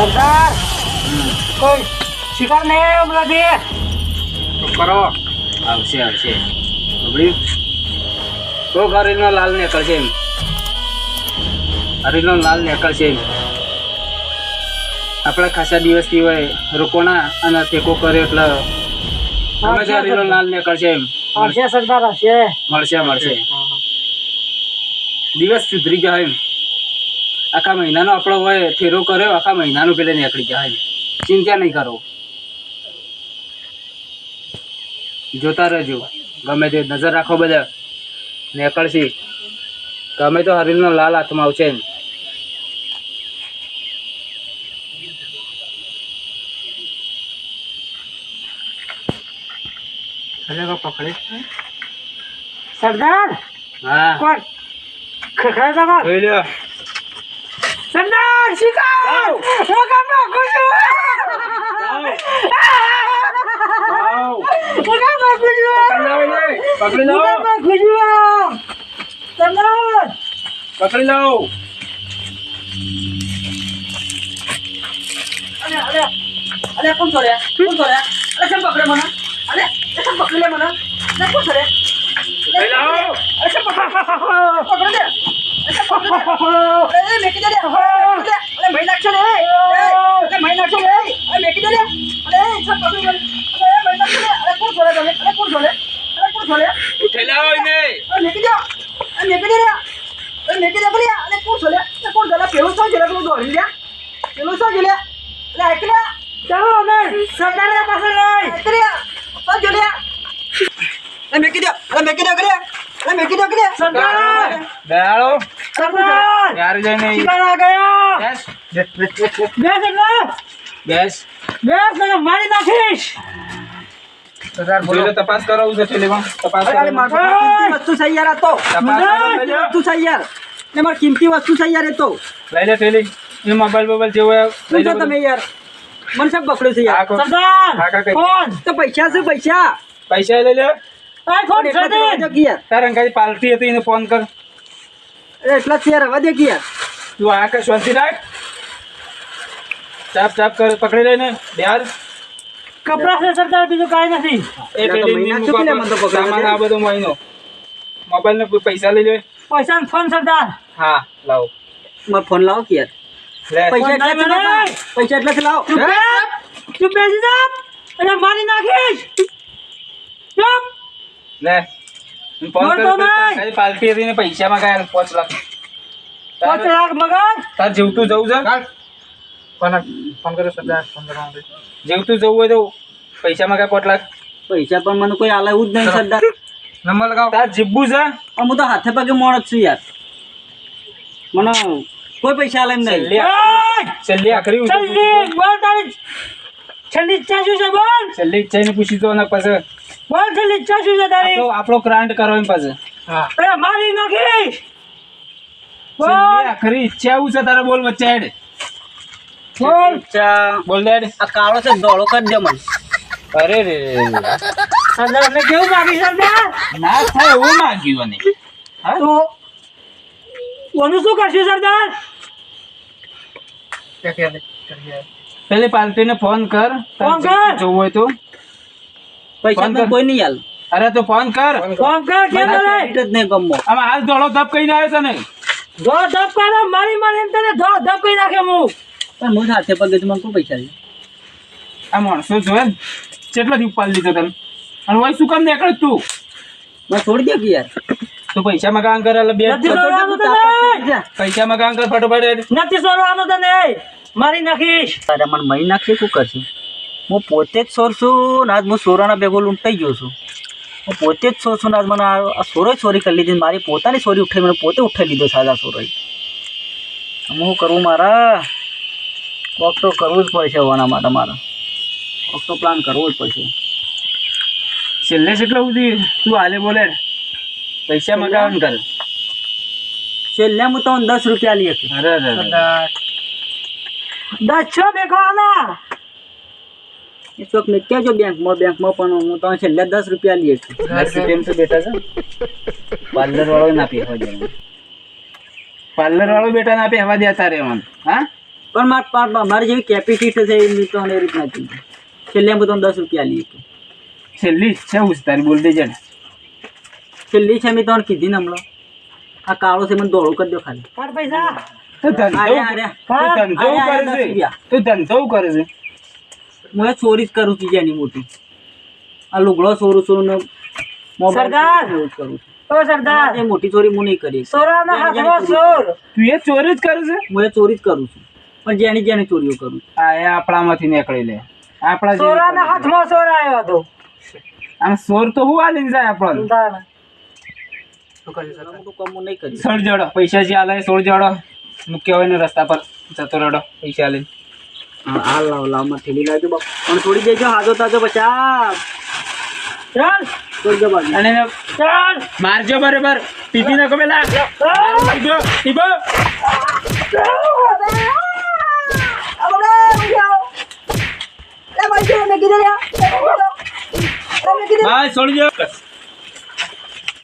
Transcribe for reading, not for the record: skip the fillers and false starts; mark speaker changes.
Speaker 1: સરદાર કોઈ શિકાર નહીં આવ્યો હમણાંથી.
Speaker 2: કરો આવશે બબડી તો હરીનો લાલ નીકળશે એમ હરીનો લાલ નીકળશે એમ આપણે ખાસા દિવસથી હોય રોકોના અને ટેકો કર્યો એટલે ગમે તે હરીનો લાલ નીકળશે એમ
Speaker 1: હશે સરદાર હશે.
Speaker 2: મળશે દિવસ સુધરી જાય એમ આખા મહિનાનો આપણો હોય ફેરો કર્યો આખા મહિનાનું પેલે નીકળી જાય એમ ચિંતા નહીં કરો જોતા રહેજો ગમે તે નજર રાખો બધા નીકળશે ગમે તો હરીનો લાલ હાથમાં આવશે એમ
Speaker 1: સરદાર
Speaker 2: હા
Speaker 1: કોણ ખખડા તમાર
Speaker 2: જોઈ લ્યો
Speaker 1: સરદાર શિકાર હું કામ નાખું છું હું કામ નાખું છું
Speaker 2: પકડી લો
Speaker 1: હું કામ નાખું છું સરદાર
Speaker 2: પકડી લો
Speaker 1: અરે કોણ છોડ્યા અરે કેમ પકડે મને અરે કેમ પકડી લે મને અરે કોણ છોડે
Speaker 2: પકડી લો
Speaker 1: અરે કેમ પકડી દે મેકી દે અરે મહી નાખશો ને અરે મહી નાખશો ને અરે મેકી દે અરે સબ પકડી અરે મહી નાખશો ને અરે કોણ છોડે તમે અરે કોણ છોડે
Speaker 2: ઉઠી લાવો એને
Speaker 1: અરે મેકી દે અરે મેકી દે ભલે અરે કોણ છોડે પેલું શું જોડે પેલું દોડી લે પેલું શું જોડે અરે એકલા ચાલો અમે સરદાર પાસે લઈ એકલા શું જોડે અરે મેકી દે સરદાર
Speaker 2: બેહાડો
Speaker 1: સરદાર
Speaker 2: યાર જઈને
Speaker 1: શિકાર આ ગયો
Speaker 2: બેસ
Speaker 1: બેસ મને મારી નાખીશ
Speaker 2: સરદાર બોલો તપાસ કરાવું છે ટેલીમાં તપાસ
Speaker 1: અરે મારી કિંમતી વસ્તુ છે યાર આ તો વસ્તુ છે યાર ને મારી કિંમતી વસ્તુ છે યાર એ તો
Speaker 2: લઈ લે ટેલી એ મોબાઈલ જેવો
Speaker 1: શું છો તમે યાર મને સબ પકડ્યું છે યાર સરદાર ફોન તો પૈસા છે
Speaker 2: પૈસા લઈ લે
Speaker 1: ફોન એટલા જ રવા દે કે યાર
Speaker 2: તાર અંગાજી પાર્ટી હતી એને ફોન કર
Speaker 1: અરે એટલા જ રવા દે કે યાર
Speaker 2: તું આ કે શાંતિ રાખ ચાપ કર પકડી લઈને બિહાર
Speaker 1: કપડા છે સરદાર બીજું કાંઈ નથી
Speaker 2: એ ટેલી સામાન આ બધો મહિનો મોબાઈલ ને પૈસા લઈ લે
Speaker 1: પૈસા ફોન સરદાર
Speaker 2: હા લાવો
Speaker 1: મારો ફોન લાવો કે યાર
Speaker 2: લે
Speaker 1: પૈસા એટલા લાવો તું બેસી જા અને મારી નાખીશ ચૂપ
Speaker 2: લે ફોન
Speaker 1: બોલતો નહીં.
Speaker 2: કર પાર્ટી હતી ને પૈસા માં ગયા 5 લાખ
Speaker 1: 5 લાખ મગન
Speaker 2: તાર જીવતું જવું છે ફોન કરો સરદાર જીવતું જવું હોય તો પૈસા માં ગયા 5 લાખ
Speaker 1: પૈસા પણ મને કોઈ આલે એવું જ નહીં સરદાર
Speaker 2: નંબર લગાવ તાર જીવવું છે
Speaker 1: હું તો હાથે પગે મોણ જ છું યાર મને કોઈ પૈસા આલે એમ નહીં
Speaker 2: છેલ્લી આખરી
Speaker 1: બોલ તારી છેલ્લી ઈચ્છા શું છે બોલ
Speaker 2: છેલ્લી ઈચ્છા ને પૂછી તો ને પછી
Speaker 1: બોલ છેલ્લી ઈચ્છા શું છે તારી
Speaker 2: આપણો ક્રાંટ કરો એમ પછી
Speaker 1: અરે મારી નાખીશ બોલ
Speaker 2: છેલ્લી આખરી ઈચ્છા એવું છે તારે બોલ વચ્ચે હેડ
Speaker 1: બોલ
Speaker 2: બોલ દે
Speaker 1: આ કાળો છે ધોળો કરી દે મને
Speaker 2: અરે રે
Speaker 1: સરદાર ને કેવું માગી સરદાર
Speaker 2: ના થાય એવું માંગ્યું ને
Speaker 1: તો ઓનું શું કરશું સરદાર
Speaker 2: પેલી પાર્ટીને ફોન કર
Speaker 1: ફોન કર.
Speaker 2: જોવું હોય તો
Speaker 1: પૈસા
Speaker 2: ફોન
Speaker 1: તો
Speaker 2: કર.
Speaker 1: કોઈ નહીં આલ
Speaker 2: અરે તો ફોન કર
Speaker 1: ફોન કર કે
Speaker 2: મને
Speaker 1: કરે જ નહીં ગમો
Speaker 2: આમાં હાલ દોડો ધપ કઈને આવ્યો તને
Speaker 1: ધો ધપ કરે મારી તને ધો ધપ કરી નાખે હું પણ હું સાથે પગે મને કોઈ પૈસા નહીં
Speaker 2: આ માણસો જોયે ને કેટલો દી ઉપાડી લીધો તને અને હોય શું કામ નીકળ તું
Speaker 1: મને છોડી દે કે યાર
Speaker 2: તો પૈસા માં કામ કરે એટલે બે
Speaker 1: નથી છોડવાનું તને
Speaker 2: પૈસા માં કામ કર ફટોફટ
Speaker 1: નથી છોડવાનું તને મારી નાખીશ અરે મને મરી નાખશે શું કરશે હું પોતે જ સોર છું ને આજ હું સોરાના ભેગો લૂંટાઈ ગયો છું હું પોતે જ સોર છું ને આજ મને આ સોરો ચોરી કરી લીધી મારી પોતાની ચોરી ઉઠાઈ મને પોતે ઉઠાઈ લીધો સાદા સોરોએ હું કરવું મારા કોક તો કરવું જ પડશે હોવાના માટે મારે કોક તો પ્લાન કરવો જ પડશે
Speaker 2: છેલ્લે કેટલા સુધી તું હાલે બોલે પૈસા માં કામ કર
Speaker 1: છેલ્લે હું તમને 10 રૂપિયા લઈ હતી
Speaker 2: અરે અરે
Speaker 1: 10 બેકવાના એ ચોક મેં ક્યાં જો બેંકમાં પણ હું તો છેલ્લે 10 રૂપિયા લઈએ છું
Speaker 2: 10 રૂપિયા તો બેટા છે પાર્લર વાળો ના પીવા દે પાર્લર વાળો બેટા ના પીવા દે તારે મને હા
Speaker 1: પણ મારી જેવી કેપેસિટી છે એમની તો એ રીતના જ છેલ્લે હું તમને 10 રૂપિયા લઈએ તો
Speaker 2: છેલ્લી છે હું તારી બોલ દેજે ને
Speaker 1: છેલ્લી છે મેં તમને કીધી ને હમણાં આ કાળો છે મને દોડો કરી દો ખાલી
Speaker 2: તો ધંધો કરે છે
Speaker 1: હું એ ચોરી જ કરું છું જેની મોટી આ લુગડો ચોરું છું ને
Speaker 3: સરદાર!
Speaker 1: એવું જ કરું છું
Speaker 3: ઓ સરદાર
Speaker 1: એ મોટી ચોરી હું નહીં કરી
Speaker 3: સોરાના હાથમાં સોર
Speaker 2: તું એ ચોરી જ કરે છે
Speaker 1: હું એ ચોરી જ કરું છું પણ જેની જેની ચોરીઓ કરું છું
Speaker 2: આ એ આપણામાંથી નીકળી લે આપણા જેવી
Speaker 3: સોરાના
Speaker 2: કરે.
Speaker 3: હાથમાં સોર આવ્યો હતો
Speaker 2: આમ સોર તો હું આ લઈને જાય આપણને
Speaker 3: તાણ.
Speaker 1: મોટું કામ હું નહીં કરી
Speaker 2: સોળ જોડો પૈસા જે આલે સોળ જોડો મૂક્યા હોય ને રસ્તા પર જતો રડો પૈસા લઈને
Speaker 1: હા લાવ માં થેલી લાવજો બાપ પણ છોડી દેજો હાજો તાજો બચા
Speaker 3: ચાલ
Speaker 1: છોડી દો બાજુ
Speaker 2: અને
Speaker 3: ચાલ
Speaker 2: મારજો બરોબર પીપી નાખો પેલા મારજો ટીપો ભાઈ છોડજો